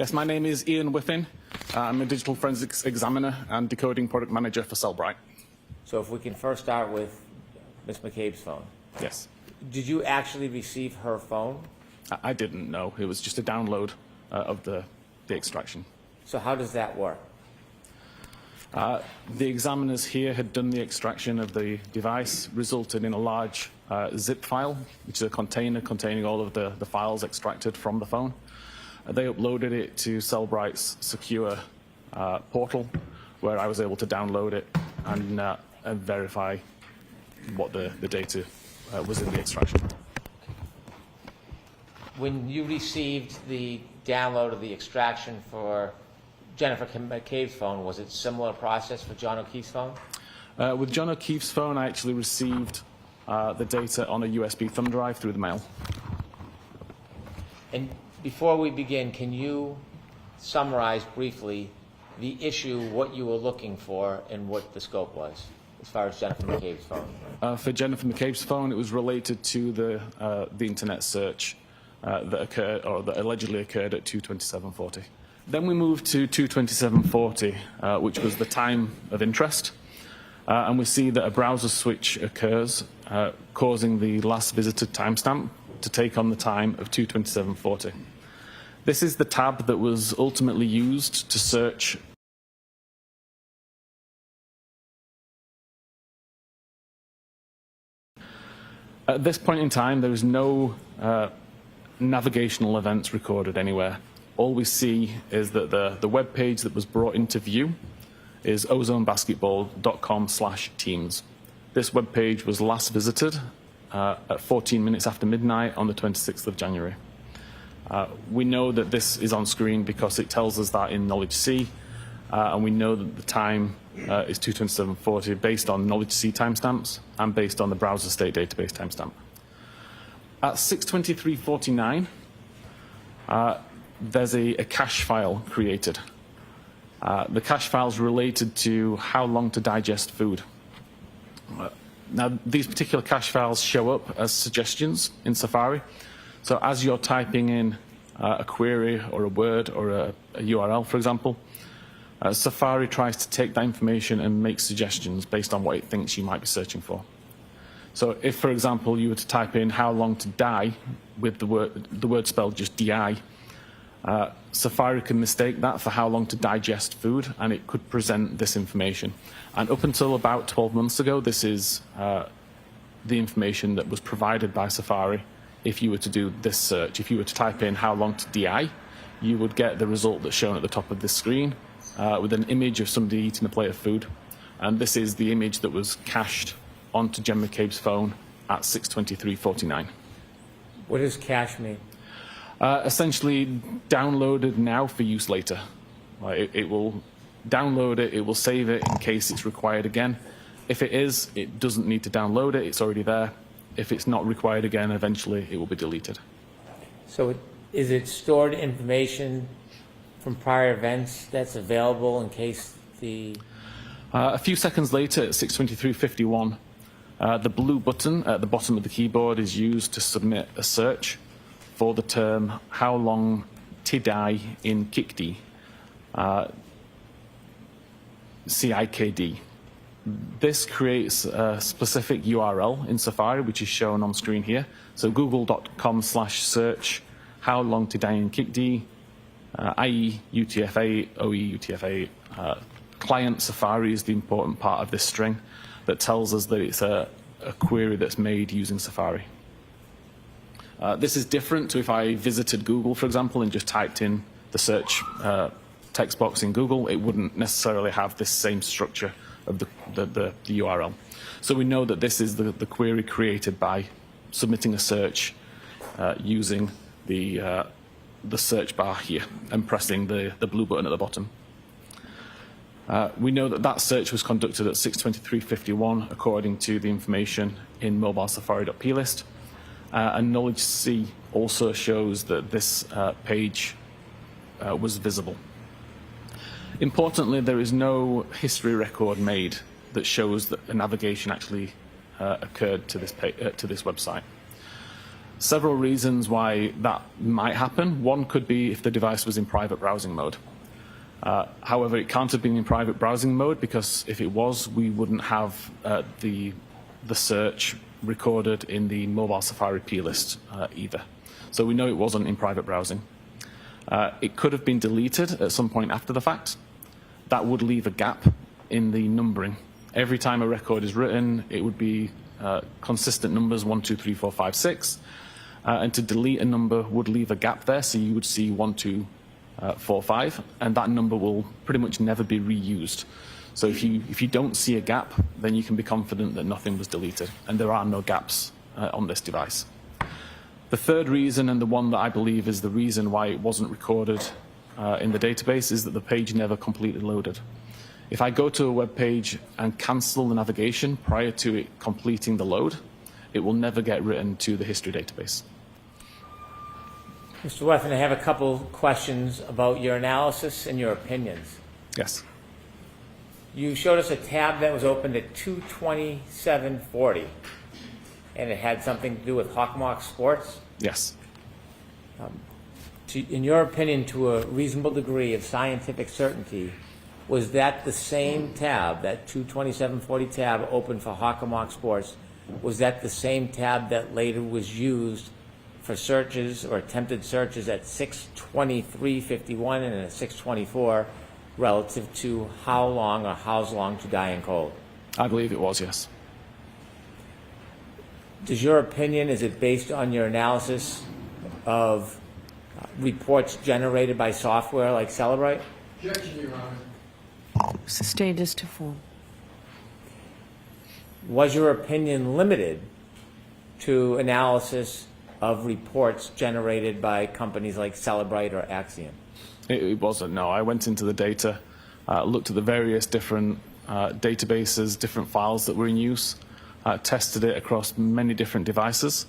Yes, my name is Ian Whiffin. I'm a digital forensics examiner and decoding product manager for Cellebrite. So if we can first start with Ms. McCabe's phone. Yes. Did you actually receive her phone? I didn't know. It was just a download of the extraction. So how does that work? The examiners here had done the extraction of the device, resulted in a large zip file, which is a container containing all of the files extracted from the phone. They uploaded it to Cellebrite's secure portal, where I was able to download it and verify what the data was in the extraction. When you received the download of the extraction for Jennifer McCabe's phone, was it a similar process for John O'Keefe's phone? With John O'Keefe's phone, I actually received the data on a USB thumb drive through the mail. And before we begin, can you summarize briefly the issue, what you were looking for, and what the scope was, as far as Jennifer McCabe's phone? For Jennifer McCabe's phone, it was related to the internet search that occurred, or that allegedly occurred at 2:27:40. Then we moved to 2:27:40, which was the time of interest, and we see that a browser switch occurs, causing the last visited timestamp to take on the time of 2:27:40. This is the tab that was ultimately used to search at this point in time. There is no navigational events recorded anywhere. All we see is that the web page that was brought into view is ozonebasketball.com/teams. This web page was last visited at 14 minutes after midnight on the 26th of January. We know that this is on screen because it tells us that in Knowledge C, and we know that the time is 2:27:40 based on Knowledge C timestamps and based on the browser state database timestamp. At 6:23:49, there's a cache file created. The cache file is related to how long to digest food. Now, these particular cache files show up as suggestions in Safari. So as you're typing in a query or a word or a URL, for example, Safari tries to take that information and make suggestions based on what it thinks you might be searching for. So if, for example, you were to type in how long to die with the word spelled just DI, Safari can mistake that for how long to digest food, and it could present this information. And up until about 12 months ago, this is the information that was provided by Safari. If you were to do this search, if you were to type in how long to DI, you would get the result that's shown at the top of this screen with an image of somebody eating a plate of food. And this is the image that was cached onto Jen McCabe's phone at 6:23:49. What does cache mean? Essentially, downloaded now for use later. It will download it, it will save it in case it's required again. If it is, it doesn't need to download it, it's already there. If it's not required again, eventually it will be deleted. So is it stored information from prior events that's available in case the... A few seconds later, at 6:23:51, the blue button at the bottom of the keyboard is used to submit a search for the term how long tidai in Kikdi, CIKD. This creates a specific URL in Safari, which is shown on screen here. So google.com/search how long tidai in Kikdi, IE UTF-8, OE UTF-8. Client Safari is the important part of this string that tells us that it's a query that's made using Safari. This is different to if I visited Google, for example, and just typed in the search text box in Google. It wouldn't necessarily have this same structure of the URL. So we know that this is the query created by submitting a search using the search bar here and pressing the blue button at the bottom. We know that that search was conducted at 6:23:51 according to the information in mobilesafari.plist. And Knowledge C also shows that this page was visible. Importantly, there is no history record made that shows that a navigation actually occurred to this website. Several reasons why that might happen. One could be if the device was in private browsing mode. However, it can't have been in private browsing mode because if it was, we wouldn't have the search recorded in the mobile Safari plist either. So we know it wasn't in private browsing. It could have been deleted at some point after the fact. That would leave a gap in the numbering. Every time a record is written, it would be consistent numbers 1, 2, 3, 4, 5, 6. And to delete a number would leave a gap there, so you would see 1, 2, 4, 5, and that number will pretty much never be reused. So if you don't see a gap, then you can be confident that nothing was deleted, and there are no gaps on this device. The third reason, and the one that I believe is the reason why it wasn't recorded in the database, is that the page never completely loaded. If I go to a web page and cancel the navigation prior to it completing the load, it will never get written to the history database. Mr. Whiffin, I have a couple questions about your analysis and your opinions. Yes. You showed us a tab that was opened at 2:27:40, and it had something to do with Hawkmock Sports. Yes. In your opinion, to a reasonable degree of scientific certainty, was that the same tab, that 2:27:40 tab open for Hawkmock Sports, was that the same tab that later was used for searches or attempted searches at 6:23:51 and at 6:24 relative to how long or how's long to die in cold? I believe it was, yes. Does your opinion, is it based on your analysis of reports generated by software like Cellebrite? Objection, Your Honor. Sustained as to form. Was your opinion limited to analysis of reports generated by companies like Cellebrite or Axiom? It wasn't, no. I went into the data, looked at the various different databases, different files that were in use, tested it across many different devices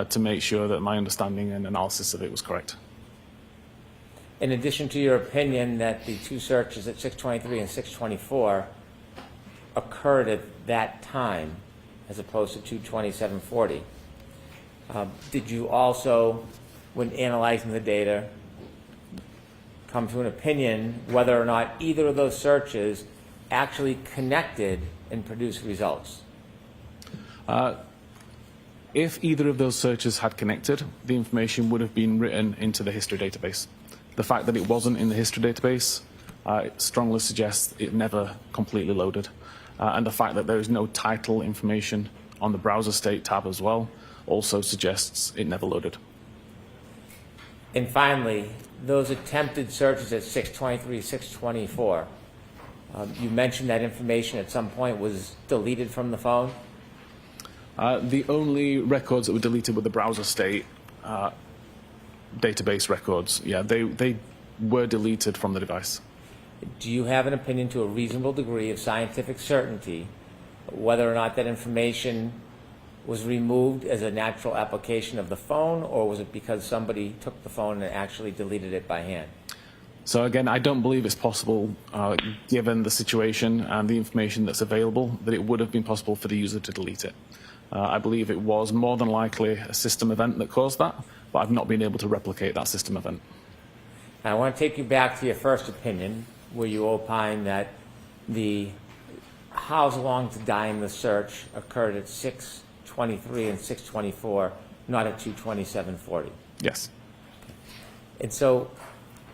to make sure that my understanding and analysis of it was correct. In addition to your opinion that the two searches at 6:23 and 6:24 occurred at that time as opposed to 2:27:40, did you also, when analyzing the data, come to an opinion whether or not either of those searches actually connected and produced results? If either of those searches had connected, the information would have been written into the history database. The fact that it wasn't in the history database strongly suggests it never completely loaded. And the fact that there is no title information on the browser state tab as well also suggests it never loaded. And finally, those attempted searches at 6:23, 6:24, you mentioned that information at some point was deleted from the phone? The only records that were deleted were the browser state database records. Yeah, they were deleted from the device. Do you have an opinion to a reasonable degree of scientific certainty whether or not that information was removed as a natural application of the phone, or was it because somebody took the phone and actually deleted it by hand? So again, I don't believe it's possible, given the situation and the information that's available, that it would have been possible for the user to delete it. I believe it was more than likely a system event that caused that, but I've not been able to replicate that system event. I want to take you back to your first opinion, where you opine that the how's long to die in the search occurred at 6:23 and 6:24, not at 2:27:40. Yes. And so,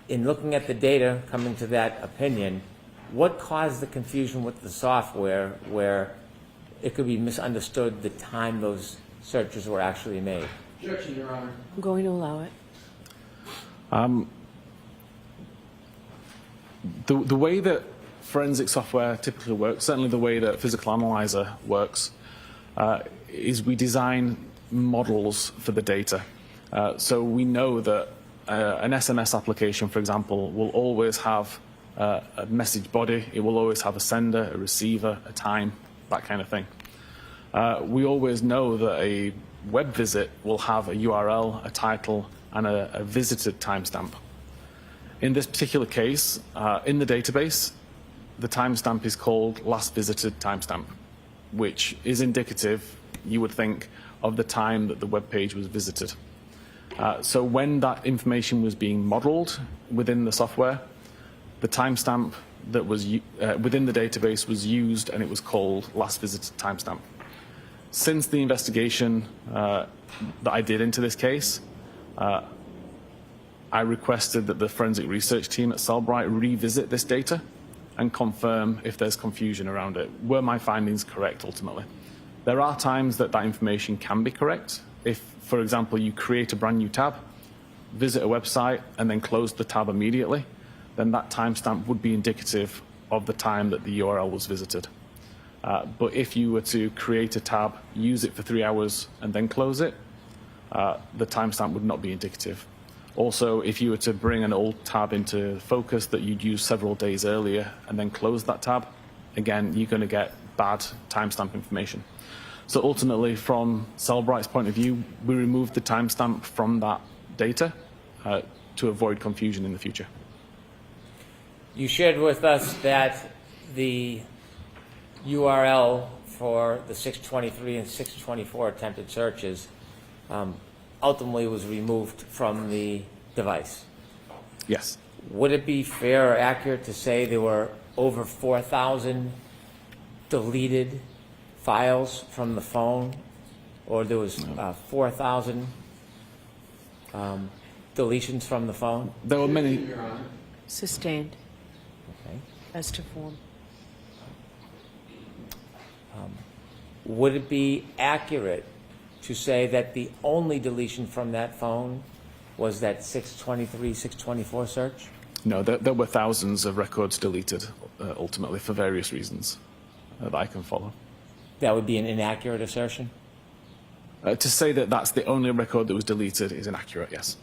in looking at the data, coming to that opinion, what caused the confusion with the software where it could be misunderstood the time those searches were actually made? Objection, Your Honor. I'm going to allow it. The way that forensic software typically works, certainly the way that Physical Analyzer works, is we design models for the data. So we know that an SMS application, for example, will always have a message body. It will always have a sender, a receiver, a time, that kind of thing. We always know that a web visit will have a URL, a title, and a visited timestamp. In this particular case, in the database, the timestamp is called last visited timestamp, which is indicative, you would think, of the time that the web page was visited. So when that information was being modeled within the software, the timestamp that was within the database was used, and it was called last visited timestamp. Since the investigation that I did into this case, I requested that the forensic research team at Cellebrite revisit this data and confirm if there's confusion around it. Were my findings correct ultimately? There are times that that information can be correct. If, for example, you create a brand new tab, visit a website, and then close the tab immediately, then that timestamp would be indicative of the time that the URL was visited. But if you were to create a tab, use it for 3 hours, and then close it, the timestamp would not be indicative. Also, if you were to bring an old tab into focus that you'd used several days earlier and then close that tab, again, you're going to get bad timestamp information. So ultimately, from Cellebrite's point of view, we removed the timestamp from that data to avoid confusion in the future. You shared with us that the URL for the 623 and 624 attempted searches ultimately was removed from the device. Yes. Would it be fair or accurate to say there were over 4,000 deleted files from the phone, or there was 4,000 deletions from the phone? There were many. Your Honor. Sustained Okay. as to form. Would it be accurate to say that the only deletion from that phone was that 623, 624 search? No, there were thousands of records deleted ultimately for various reasons that I can follow. That would be an inaccurate assertion? To say that that's the only record that was deleted is inaccurate, yes.